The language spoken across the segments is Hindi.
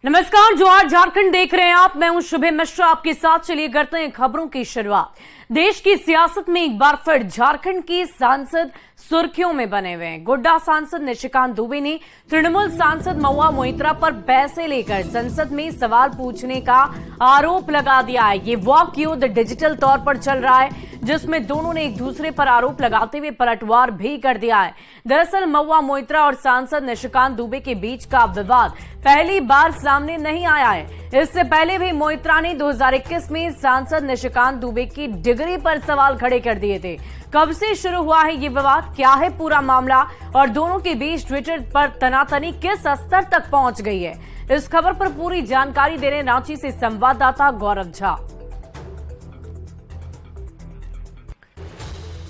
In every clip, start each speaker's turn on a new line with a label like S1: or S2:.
S1: नमस्कार, जोहार झारखंड देख रहे हैं आप। मैं हूं शुभम मिश्रा आपके साथ। चलिए करते हैं खबरों की शुरुआत। देश की सियासत में एक बार फिर झारखंड की सांसद सुर्खियों में बने हुए हैं। गोड्डा सांसद निशिकांत दुबे ने तृणमूल सांसद महुआ मोइत्रा पर पैसे लेकर संसद में सवाल पूछने का आरोप लगा दिया है। ये वॉक युद्ध डिजिटल तौर पर चल रहा है, जिसमें दोनों ने एक दूसरे पर आरोप लगाते हुए पलटवार भी कर दिया है। दरअसल महुआ मोइत्रा और सांसद निशिकांत दुबे के बीच का विवाद पहली बार सामने नहीं आया है। इससे पहले भी मोइत्रा ने 2021 में सांसद निशिकांत दुबे की डिग्री पर सवाल खड़े कर दिए थे। कब से शुरू हुआ है ये विवाद, क्या है पूरा मामला और दोनों के बीच ट्विटर पर तनातनी किस स्तर तक पहुंच गई है, इस खबर पर पूरी जानकारी दे रहे हैं रांची से संवाददाता गौरव झा।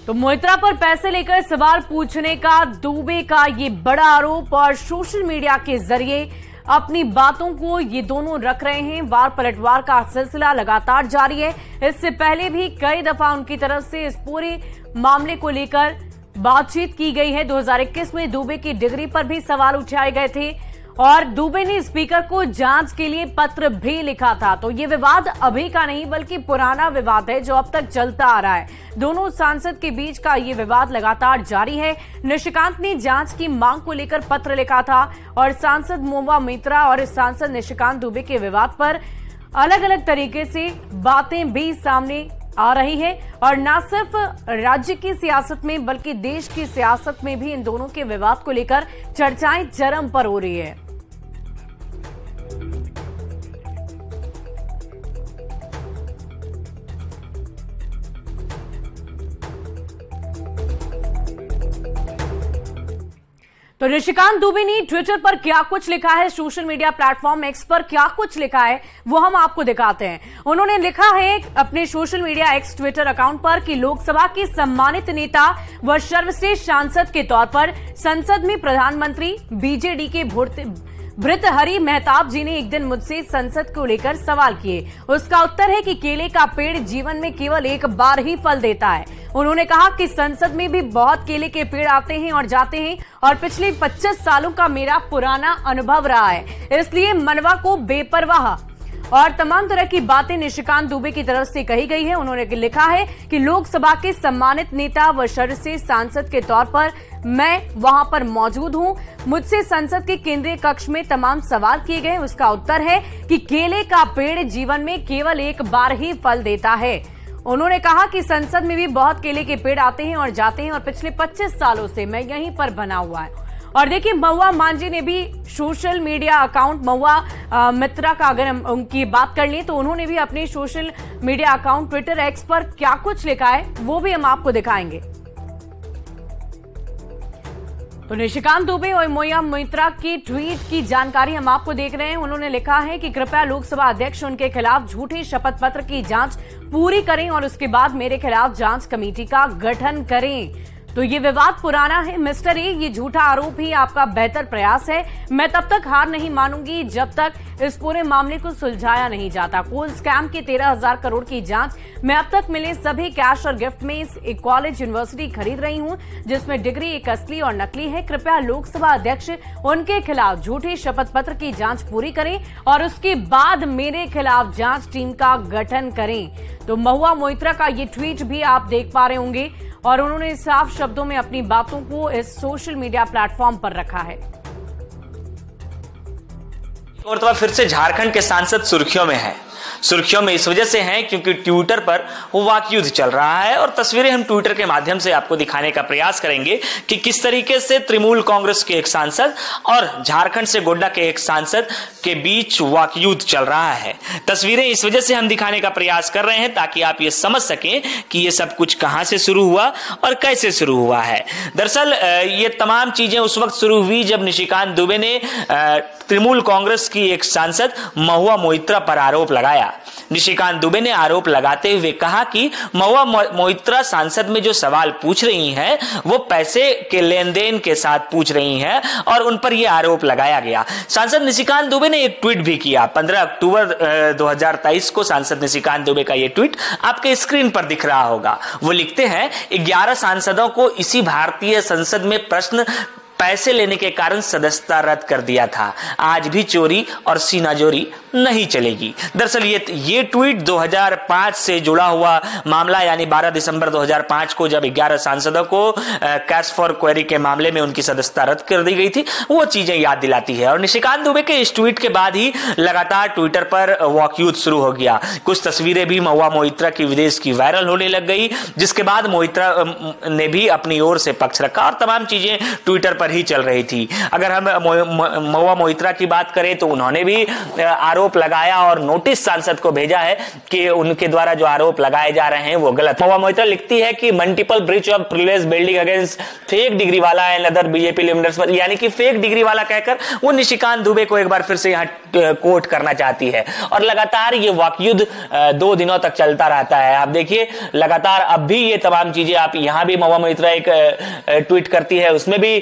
S1: तो मोइत्रा पर पैसे लेकर सवाल पूछने का दुबे का ये बड़ा आरोप और सोशल मीडिया के जरिए अपनी बातों को ये दोनों रख रहे हैं। वार पलटवार का सिलसिला लगातार जारी है। इससे पहले भी कई दफा उनकी तरफ से इस पूरे मामले को लेकर बातचीत की गई है। 2021 में दुबे की डिग्री पर भी सवाल उठाए गए थे और दुबे ने स्पीकर को जांच के लिए पत्र भी लिखा था। तो ये विवाद अभी का नहीं बल्कि पुराना विवाद है जो अब तक चलता आ रहा है। दोनों सांसद के बीच का ये विवाद लगातार जारी है। निशिकांत ने जांच की मांग को लेकर पत्र लिखा था और सांसद महुआ मोइत्रा और सांसद निशिकांत दुबे के विवाद पर अलग अलग तरीके से बातें भी सामने आ रही है। और न सिर्फ राज्य की सियासत में बल्कि देश की सियासत में भी इन दोनों के विवाद को लेकर चर्चाएं चरम पर हो रही है। तो निशिकांत दुबे ने ट्विटर पर क्या कुछ लिखा है, सोशल मीडिया प्लेटफॉर्म एक्स पर क्या कुछ लिखा है, वो हम आपको दिखाते हैं। उन्होंने लिखा है अपने social media x Twitter account पर कि लोकसभा के सम्मानित नेता व सर्वश्रेष्ठ सांसद के तौर पर संसद में प्रधानमंत्री बीजेडी के भृतहरि मेहताब जी ने एक दिन मुझसे संसद को लेकर सवाल किए। उसका उत्तर है कि केले का पेड़ जीवन में केवल एक बार ही फल देता है। उन्होंने कहा कि संसद में भी बहुत केले के पेड़ आते हैं और जाते हैं और पिछले 25 सालों का मेरा पुराना अनुभव रहा है, इसलिए मनवा को बेपरवाह और तमाम तरह की बातें निशिकांत दुबे की तरफ से कही गई है। उन्होंने लिखा है कि लोकसभा के सम्मानित नेता व सर्वश्रेष्ठ सांसद के तौर पर मैं वहां पर मौजूद हूं। मुझसे संसद के केंद्रीय कक्ष में तमाम सवाल किए गए। उसका उत्तर है कि केले का पेड़ जीवन में केवल एक बार ही फल देता है। उन्होंने कहा कि संसद में भी बहुत केले के पेड़ आते हैं और जाते हैं और पिछले 25 सालों से मैं यहीं पर बना हुआ है। और देखिए महुआ मांझी ने भी सोशल मीडिया अकाउंट महुआ मित्रा का अगर हम उनकी बात कर लें तो उन्होंने भी अपने social media account Twitter x पर क्या कुछ लिखा है वो भी हम आपको दिखाएंगे। तो निशिकांत दुबे और महुआ मोइत्रा की ट्वीट की जानकारी हम आपको देख रहे हैं। उन्होंने लिखा है कि कृपया लोकसभा अध्यक्ष उनके खिलाफ झूठे शपथ पत्र की जांच पूरी करें और उसके बाद मेरे खिलाफ जांच कमेटी का गठन करें। तो ये विवाद पुराना है मिस्टर ए, ये झूठा आरोप ही आपका बेहतर प्रयास है। मैं तब तक हार नहीं मानूंगी जब तक इस पूरे मामले को सुलझाया नहीं जाता। कोल स्कैम के 13,000 करोड़ की जांच, मैं अब तक मिले सभी कैश और गिफ्ट में एक कॉलेज यूनिवर्सिटी खरीद रही हूं जिसमें डिग्री एक असली और नकली है। कृपया लोकसभा अध्यक्ष उनके खिलाफ झूठे शपथ पत्र की जांच पूरी करें और उसके बाद मेरे खिलाफ जांच टीम का गठन करें। तो महुआ मोइत्रा का ये ट्वीट भी आप देख पा रहे होंगे और उन्होंने साफ शब्दों में अपनी बातों को इस सोशल मीडिया प्लेटफॉर्म पर रखा है।
S2: और तो फिर से झारखंड के सांसद सुर्खियों में है। सुर्खियों में इस वजह से हैं क्योंकि ट्विटर पर वो वाक युद्ध चल रहा है और तस्वीरें हम ट्विटर के माध्यम से आपको दिखाने का प्रयास करेंगे कि किस तरीके से तृणमूल कांग्रेस के एक सांसद और झारखंड से गोड्डा के एक सांसद के बीच वाक युद्ध चल रहा है। तस्वीरें इस वजह से हम दिखाने का प्रयास कर रहे हैं ताकि आप ये समझ सकें कि ये सब कुछ कहां से शुरू हुआ और कैसे शुरू हुआ है। दरअसल ये तमाम चीजें उस वक्त शुरू हुई जब निशिकांत दुबे ने तृणमूल कांग्रेस की एक सांसद महुआ मोइत्रा पर आरोप लगाया। निशिकांत दुबे ने आरोप लगाते हुए कहा कि महुआ मोइत्रा सांसद में जो सवाल पूछ रही हैं वो पैसे के लेन देन के साथ पूछ रही हैं और उन पर यह आरोप लगाया गया। सांसद निशिकांत दुबे ने एक ट्वीट भी किया। 15 अक्टूबर 2023 को सांसद निशिकांत दुबे का यह ट्वीट आपके स्क्रीन पर दिख रहा होगा। वो लिखते हैं 11 सांसदों को इसी भारतीय संसद में प्रश्न पैसे लेने के कारण सदस्यता रद्द कर दिया था। आज भी चोरी और सीनाजोरी नहीं चलेगी। दरअसल ये ट्वीट 2005 से जुड़ा हुआ मामला, यानी 12 दिसंबर 2005 को जब 11 सांसदों को कैश फॉर क्वेरी के मामले में उनकी सदस्यता रद्द कर दी गई थी, वो चीजें याद दिलाती है। और निशिकांत दुबे के इस ट्वीट के बाद ही लगातार ट्विटर पर वॉकयूथ शुरू हो गया। कुछ तस्वीरें भी महुआ मोइत्रा की विदेश की वायरल होने लग गई, जिसके बाद मोइत्रा ने भी अपनी ओर से पक्ष रखा और तमाम चीजें ट्विटर पर ही चल रही थी। अगर हम महुआ मोइत्रा की बात करें तो उन्होंने भी आरोप लगाया और नोटिस सांसद को भेजा है कि उनके द्वारा जो आरोप लगाए जा रहे हैं वो गलत। महुआ मोइत्रा लिखती है कि multiple breach of privilege building against fake degree वाला एंड अदर बीजेपी लिमिटेड्स पर, यानी कि फेक डिग्री वाला कहकर वो निशिकांत दुबे को एक बार फिर से यहाँ कोट करना चाहती है। और लगातार ये वाकयुद्ध 2 दिनों तक चलता रहता है। आप देखिए लगातार अब भी ये तमाम चीजें, आप यहां भी महुआ मोइत्रा एक ट्वीट करती है, उसमें भी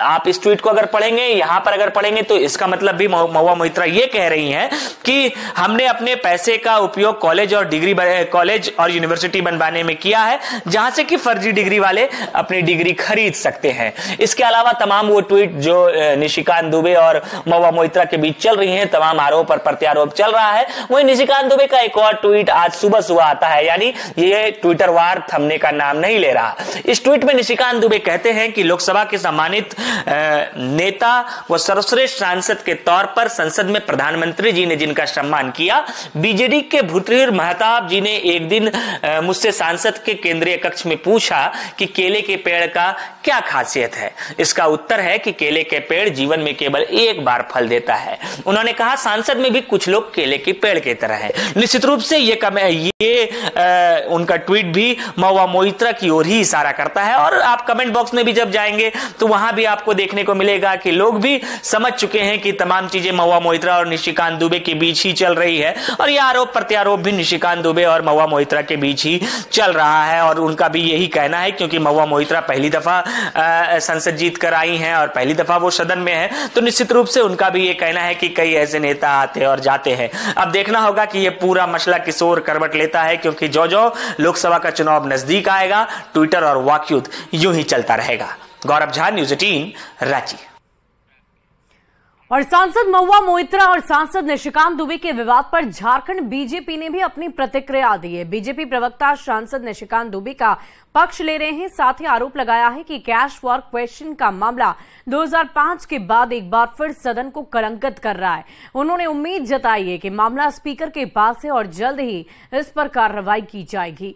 S2: आप इस ट्वीट को अगर पढ़ेंगे, यहां पर अगर पढ़ेंगे तो इसका मतलब भी महुआ मोइत्रा ये कह रही हैं कि हमने अपने पैसे का उपयोग कॉलेज और यूनिवर्सिटी बनवाने में किया है, जहां से कि फर्जी डिग्री वाले अपनी डिग्री खरीद सकते हैं। इसके अलावा तमाम वो ट्वीट जो निशिकांत दुबे और महुआ मोइत्रा के बीच चल रही हैं, तमाम आरोप और प्रत्यारोप चल रहा है। वहीं निशिकांत दुबे का एक और ट्वीट आज सुबह सुबह आता है, यानी ये ट्विटर वार थमने का नाम नहीं ले रहा। इस ट्वीट में निशिकांत दुबे कहते हैं कि लोकसभा के सम्मानित नेता व सर्वश्रेष्ठ सांसद के तौर पर संसद में प्रधानमंत्री जी ने जिनका सम्मान किया, बीजेडी के भूतपूर्व महताब जी ने एक दिन मुझसे सांसद के केंद्रीय कक्ष में पूछा कि केले के पेड़ का क्या खासियत है। इसका उत्तर है कि केले के पेड़ जीवन में केवल एक बार फल देता है। उन्होंने कहा सांसद में भी कुछ लोग केले के पेड़ की तरह हैं। निश्चित रूप से उनका ट्वीट भी महुआ मोइत्रा की ओर ही इशारा करता है। और आप कमेंट बॉक्स में भी जब जाएंगे तो वहां भी आपको देखने को मिलेगा कि लोग भी समझ चुके हैं कि तमाम चीजें महुआ मोइत्रा और निशिकांत दुबे के बीच ही चल रही है। और यह आरोप प्रत्यारोप भी निशिकांत दुबे और महुआ मोइत्रा के बीच ही चल रहा है। और उनका भी यही कहना है, क्योंकि महुआ मोइत्रा पहली दफा संसद जीत कर आई हैं और पहली दफा वो सदन में है, तो निश्चित रूप से उनका भी ये कहना है कि कई ऐसे नेता आते और जाते हैं। अब देखना होगा कि ये पूरा मसला किस ओर करवट लेता है, क्योंकि जो लोकसभा का चुनाव नजदीक आएगा, ट्विटर और वाकयुद्ध यूं ही चलता रहेगा। गौरव झा, न्यूज़ 18, रांची।
S1: और सांसद महुआ मोइत्रा और सांसद निशिकांत दुबे के विवाद पर झारखंड बीजेपी ने भी अपनी प्रतिक्रिया दी है। बीजेपी प्रवक्ता सांसद निशिकांत दुबे का पक्ष ले रहे हैं, साथ ही आरोप लगाया है कि कैश फॉर क्वेश्चन का मामला 2005 के बाद एक बार फिर सदन को कलंकित कर रहा है। उन्होंने उम्मीद जताई है कि मामला स्पीकर के पास है और जल्द ही इस पर कार्रवाई की जाएगी।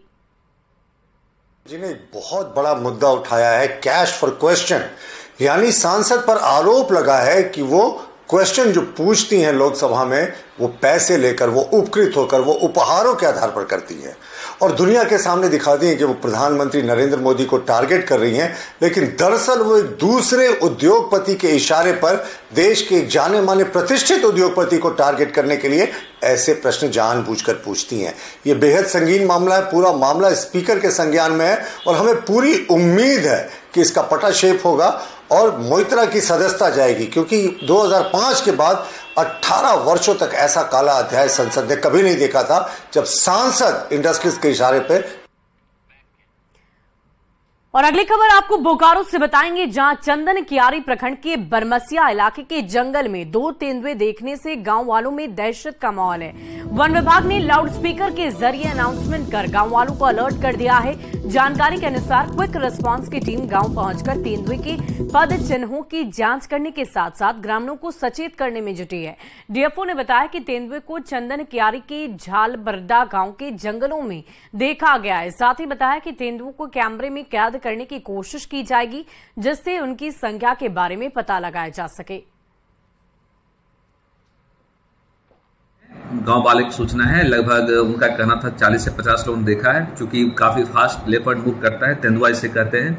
S3: जिन्हें बहुत बड़ा मुद्दा उठाया है कैश फॉर क्वेश्चन, यानी सांसद पर आरोप लगा है कि वो क्वेश्चन जो पूछती हैं लोकसभा में वो पैसे लेकर, वो उपकृत होकर, वो उपहारों के आधार पर करती है और दुनिया के सामने दिखाती हैं कि वो प्रधानमंत्री नरेंद्र मोदी को टारगेट कर रही हैं। लेकिन दरअसल वो एक दूसरे उद्योगपति के इशारे पर देश के एक जाने माने प्रतिष्ठित उद्योगपति को टारगेट करने के लिए ऐसे प्रश्न जानबूझकर पूछती हैं। ये बेहद संगीन मामला है। पूरा मामला स्पीकर के संज्ञान में है और हमें पूरी उम्मीद है कि इसका पटाक्षेप होगा और मोइत्रा की सदस्यता जाएगी, क्योंकि 2005 के बाद 18 वर्षों तक ऐसा काला अध्याय संसद ने कभी नहीं देखा था जब सांसद इंडस्ट्रीज के इशारे पे।
S1: और अगली खबर आपको बोकारो से बताएंगे, जहां चंदन कियारी प्रखंड के बरमसिया इलाके के जंगल में 2 तेंदुए देखने से गांव वालों में दहशत का माहौल है। वन विभाग ने लाउडस्पीकर के जरिए अनाउंसमेंट कर गांव वालों को अलर्ट कर दिया है। जानकारी के अनुसार क्विक रिस्पांस की टीम गांव पहुंचकर तेंदुए के पद चिन्हों की जांच करने के साथ साथ ग्रामीणों को सचेत करने में जुटी है। डीएफओ ने बताया कि तेंदुए को चंदन कियारी के झालबरदा गांव के जंगलों में देखा गया है। साथ ही बताया कि तेंदुओं को कैमरे में कैद करने की कोशिश की जाएगी, जिससे उनकी संख्या के बारे में पता लगाया जा सके।
S4: गांव वाले की सूचना है, लगभग उनका कहना था 40 से 50 लोगों ने देखा है। चूंकि काफी फास्ट लेपर्ड मूव करता है, तेंदुआ इसे कहते हैं,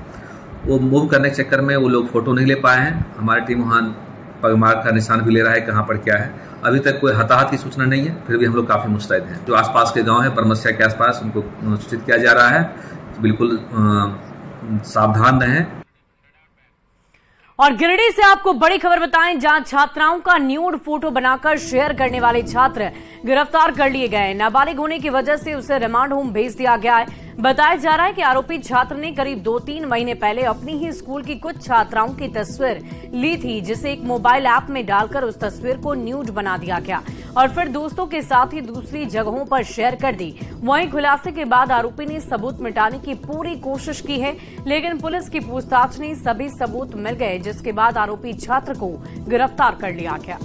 S4: वो मूव करने के चक्कर में वो लोग फोटो नहीं ले पाए हैं। हमारी टीम वहां पगमार्क का निशान भी ले रहा है कहां पर क्या है। अभी तक कोई हताहत की सूचना नहीं है, फिर भी हम लोग काफी मुस्तैद हैं। जो आसपास के गांव है बरमसिया के आसपास, उनको सूचित किया जा रहा है, बिल्कुल सावधान रहें।
S1: और गिरिडीह से आपको बड़ी खबर बताएं, जहां छात्राओं का न्यूड फोटो बनाकर शेयर करने वाले छात्र गिरफ्तार कर लिए गए। नाबालिग होने की वजह से उसे रिमांड होम भेज दिया गया है। बताया जा रहा है कि आरोपी छात्र ने करीब 2-3 महीने पहले अपनी ही स्कूल की कुछ छात्राओं की तस्वीर ली थी, जिसे एक मोबाइल ऐप में डालकर उस तस्वीर को न्यूड बना दिया गया और फिर दोस्तों के साथ ही दूसरी जगहों पर शेयर कर दी। वहीं खुलासे के बाद आरोपी ने सबूत मिटाने की पूरी कोशिश की है, लेकिन पुलिस की पूछताछ में सभी सबूत मिल गए, जिसके बाद आरोपी छात्र को गिरफ्तार कर लिया गया।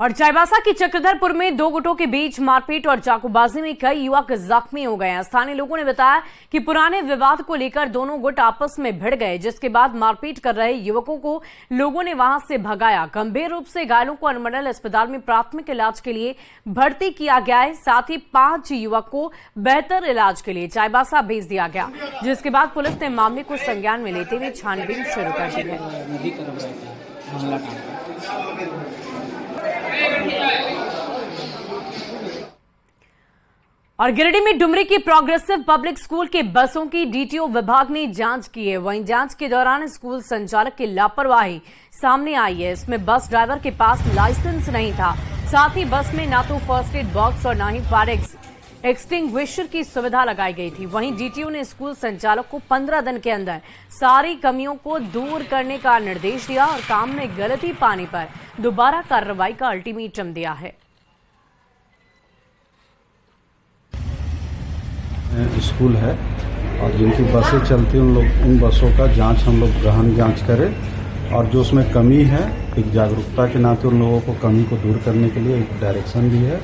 S1: और चाईबासा की चक्रधरपुर में 2 गुटों के बीच मारपीट और चाकूबाजी में कई युवक जख्मी हो गए हैं। स्थानीय लोगों ने बताया कि पुराने विवाद को लेकर दोनों गुट आपस में भिड़ गए, जिसके बाद मारपीट कर रहे युवकों को लोगों ने वहां से भगाया। गंभीर रूप से घायलों को अनुमंडल अस्पताल में प्राथमिक इलाज के लिए भर्ती किया गया है। साथ ही 5 युवक को बेहतर इलाज के लिए चाईबासा भेज दिया गया, जिसके बाद पुलिस ने मामले को संज्ञान में लेते हुए छानबीन शुरू कर दी है। और गिरिडीह में डुमरी की प्रोग्रेसिव पब्लिक स्कूल के बसों की डीटीओ विभाग ने जांच की है। वहीं जांच के दौरान स्कूल संचालक की लापरवाही सामने आई है। इसमें बस ड्राइवर के पास लाइसेंस नहीं था, साथ ही बस में ना तो फर्स्ट एड बॉक्स और ना ही फायर एक्सटिंग्विशर की सुविधा लगाई गई थी। वहीं डीटीओ ने स्कूल संचालक को 15 दिन के अंदर सारी कमियों को दूर करने का निर्देश दिया और काम में गलती पाने पर दोबारा कार्रवाई का अल्टीमेटम दिया है।
S5: स्कूल है और जिनकी बसें चलती हैं उन बसों का जांच हम लोग गहन जांच करें और जो उसमें कमी है एक जागरूकता के नाते उन लोगों को कमी को दूर करने के लिए एक डायरेक्शन दी है।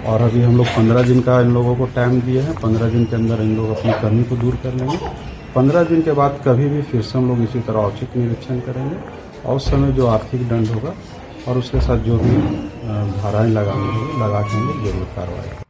S5: और अभी हम लोग 15 दिन का इन लोगों को टाइम दिए हैं। 15 दिन के अंदर इन लोग अपनी कमी को दूर कर लेंगे। 15 दिन के बाद कभी भी फिर से हम लोग इसी तरह औचिक निरीक्षण करेंगे और उस समय जो आर्थिक दंड होगा और उसके साथ जो भी धाराएं लगानी होगी लगा के हम लोग जरूर कार्रवाई।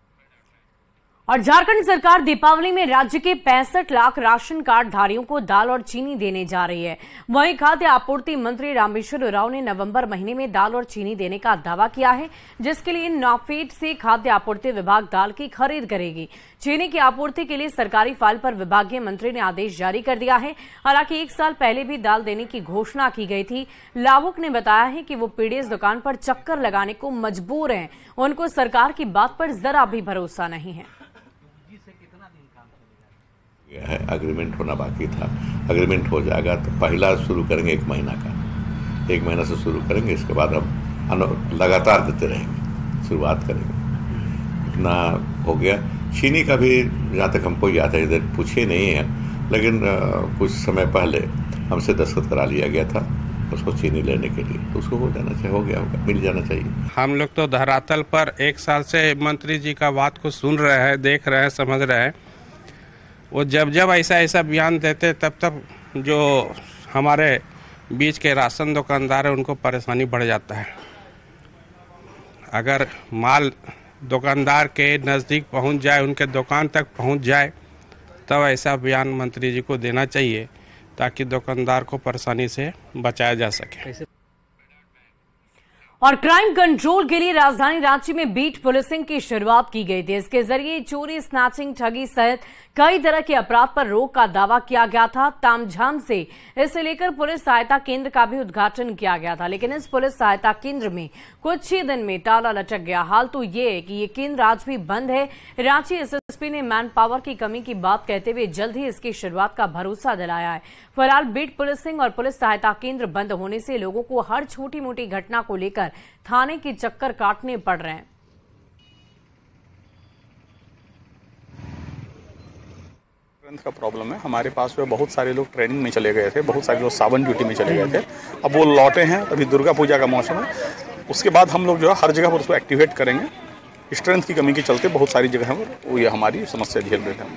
S1: और झारखंड सरकार दीपावली में राज्य के 65 लाख राशन कार्ड धारियों को दाल और चीनी देने जा रही है। वहीं खाद्य आपूर्ति मंत्री रामेश्वर उरांव ने नवंबर महीने में दाल और चीनी देने का दावा किया है, जिसके लिए नाफेड से खाद्य आपूर्ति विभाग दाल की खरीद करेगी। चीनी की आपूर्ति के लिए सरकारी फाइल पर विभागीय मंत्री ने आदेश जारी कर दिया है। हालांकि 1 साल पहले भी दाल देने की घोषणा की गई थी। लाभुक ने बताया है कि वो पीडीएस दुकान पर चक्कर लगाने को मजबूर हैं। उनको सरकार की बात पर जरा भी भरोसा नहीं है।
S6: है एग्रीमेंट होना बाकी था। एग्रीमेंट हो जाएगा तो पहला शुरू करेंगे 1 महीना का, 1 महीना से शुरू करेंगे। इसके बाद हम लगातार देते रहेंगे, शुरुआत करेंगे। इतना हो गया। चीनी का भी जहाँ तक हमको याद है, इधर पूछे नहीं है, लेकिन कुछ समय पहले हमसे दस्तखत करा लिया गया था उसको चीनी लेने के लिए, तो उसको हो जाना चाहिए, हो गया होगा, मिल जाना चाहिए।
S7: हम लोग तो धरातल पर 1 साल से मंत्री जी का बात को सुन रहे हैं, देख रहे हैं, समझ रहे हैं। वो जब ऐसा बयान देते तब जो हमारे बीच के राशन दुकानदार है उनको परेशानी बढ़ जाता है। अगर माल दुकानदार के नज़दीक पहुंच जाए, उनके दुकान तक पहुंच जाए, तब ऐसा बयान मंत्री जी को देना चाहिए ताकि दुकानदार को परेशानी से बचाया जा सके।
S1: और क्राइम कंट्रोल के लिए राजधानी रांची में बीट पुलिसिंग की शुरुआत की गई थी। इसके जरिए चोरी, स्नैचिंग, ठगी सहित कई तरह के अपराध पर रोक का दावा किया गया था। तामझाम से इसे लेकर पुलिस सहायता केंद्र का भी उद्घाटन किया गया था, लेकिन इस पुलिस सहायता केंद्र में कुछ ही दिन में ताला लटक गया। हाल तो ये है कि ये केंद्र आज भी बंद है। रांची एसएसपी ने मैन पावर की कमी की बात कहते हुए जल्द ही इसकी शुरुआत का भरोसा दिलाया है। फिलहाल बीट पुलिसिंग और पुलिस सहायता केंद्र बंद होने से लोगों को हर छोटी मोटी घटना को लेकर थाने के चक्कर काटने पड़ रहे हैं।
S8: का प्रॉब्लम है हमारे पास में। बहुत सारे लोग ट्रेनिंग में चले गए थे, बहुत सारे लोग सावन ड्यूटी में चले गए थे, अब वो लौटे हैं। अभी दुर्गा पूजा का मौसम है, उसके बाद हम लोग जो है हर जगह पर उसको एक्टिवेट करेंगे। स्ट्रेंथ की कमी के चलते बहुत सारी जगह पर वो ये हमारी समस्या झेल रहे थे। हम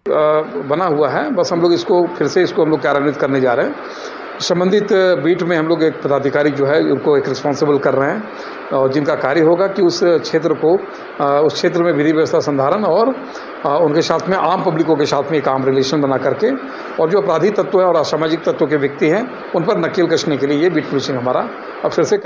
S8: लोग
S9: बना हुआ है, बस हम लोग इसको फिर से हम लोग कार्यान्वित करने जा रहे हैं। संबंधित बीट में हम लोग एक पदाधिकारी जो है उनको एक रिस्पॉन्सिबल कर रहे हैं और जिनका कार्य होगा कि उस क्षेत्र को, उस क्षेत्र में विधि व्यवस्था संधारण और उनके साथ में आम पब्लिकों के साथ में एक आम रिलेशन बना करके और जो अपराधी तत्व है और असामाजिक तत्व के व्यक्ति हैं उन पर नकेल कसने के लिए ये बीट पुलिसिंग हमारा अब फिर से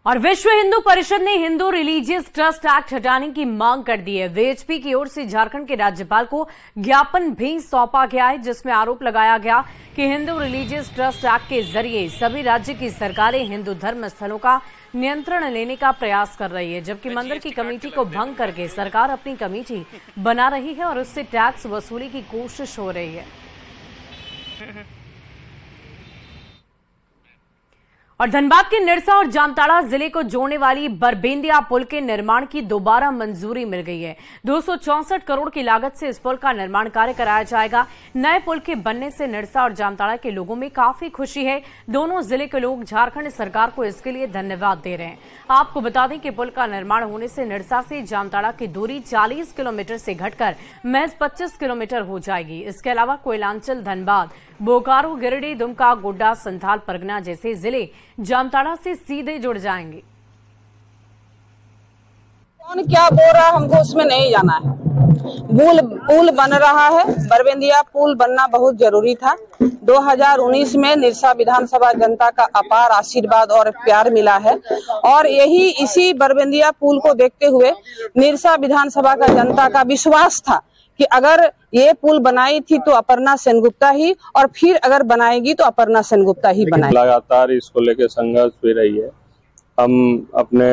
S1: और विश्व हिंदू परिषद ने हिंदू रिलीजियस ट्रस्ट एक्ट हटाने की मांग कर दी है। वीएचपी की ओर से झारखंड के राज्यपाल को ज्ञापन भी सौंपा गया है, जिसमें आरोप लगाया गया कि हिंदू रिलीजियस ट्रस्ट एक्ट के जरिए सभी राज्य की सरकारें हिंदू धर्म स्थलों का नियंत्रण लेने का प्रयास कर रही है, जबकि मंदिर की कमेटी को भंग करके सरकार अपनी कमेटी बना रही है और उससे टैक्स वसूली की कोशिश हो रही है। और धनबाद के निरसा और जामताड़ा जिले को जोड़ने वाली बरबेंदिया पुल के निर्माण की दोबारा मंजूरी मिल गई है। 264 करोड़ की लागत से इस पुल का निर्माण कार्य कराया जाएगा। नए पुल के बनने से निरसा और जामताड़ा के लोगों में काफी खुशी है। दोनों जिले के लोग झारखंड सरकार को इसके लिए धन्यवाद दे रहे हैं। आपको बता दें कि पुल का निर्माण होने से निरसा से जामताड़ा की दूरी 40 किलोमीटर से घटकर महज 25 किलोमीटर हो जाएगी। इसके अलावा कोयलांचल, धनबाद, बोकारो, गिरिडीह, दुमका, गोड्डा, संथाल परगना जैसे जिले जामताड़ा से सीधे जुड़ जाएंगे।
S10: कौन क्या बोल रहा है हमको उसमें नहीं जाना है। पुल बन रहा है। बरबेंदिया पुल बनना बहुत जरूरी था। 2019 में निरसा विधानसभा जनता का अपार आशीर्वाद और प्यार मिला है और यही इसी बरबेंदिया पुल को देखते हुए निरसा विधानसभा का जनता का विश्वास था कि अगर ये पुल बनाई थी तो अपर्णा सेनगुप्ता ही, और फिर अगर बनाएगी तो अपर्णा सेनगुप्ता ही बनाएगी। लगातार इसको लेके संघर्ष भी रही है। हम अपने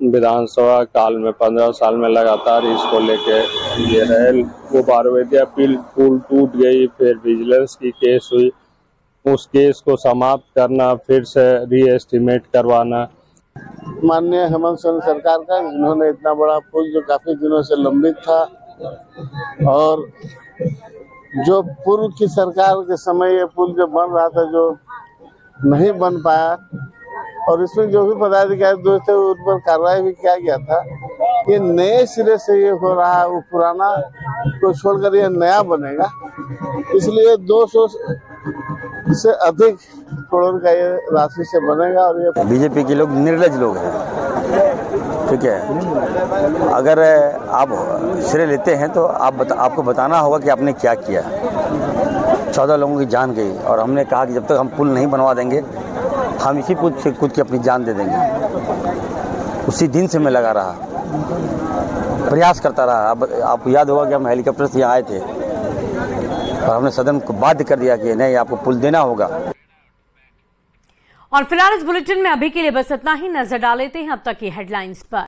S10: विधानसभा काल में 15 साल में लगातार इसको लेके ये रहे। वो बरबेंदिया पुल टूट गई, फिर विजिलेंस की केस हुई, उस केस को समाप्त करना, फिर से रीएस्टिमेट करवाना।
S11: माननीय हेमंत सोरेन सरकार का, जिन्होंने इतना बड़ा पुल जो काफी दिनों से लंबित था और जो पूर्व की सरकार के समय ये पुल जो बन रहा था जो नहीं बन पाया, और इसमें जो भी पदाधिकारी दोस्त थे उन पर कार्रवाई भी किया गया था। ये नए सिरे से ये हो रहा है, वो पुराना को छोड़कर ये नया बनेगा, इसलिए 200 से अधिक करोड़ का ये राशि से बनेगा। और ये
S12: बीजेपी के लोग निर्लज लोग हैं, ठीक है। अगर आप श्रेय लेते हैं तो आपको बताना होगा कि आपने क्या किया। 14 लोगों की जान गई और हमने कहा कि जब तक हम पुल नहीं बनवा देंगे हम इसी पुल से कूद के अपनी जान दे देंगे। उसी दिन से मैं लगा रहा, प्रयास करता रहा। अब आपको याद होगा कि हम हेलीकॉप्टर से यहाँ आए थे और हमने सदन को बाध्य कर दिया कि नहीं, आपको पुल देना होगा।
S1: और फिलहाल इस बुलेटिन में अभी के लिए बस इतना ही। नजर डाल लेते हैं अब तक की हेडलाइंस पर।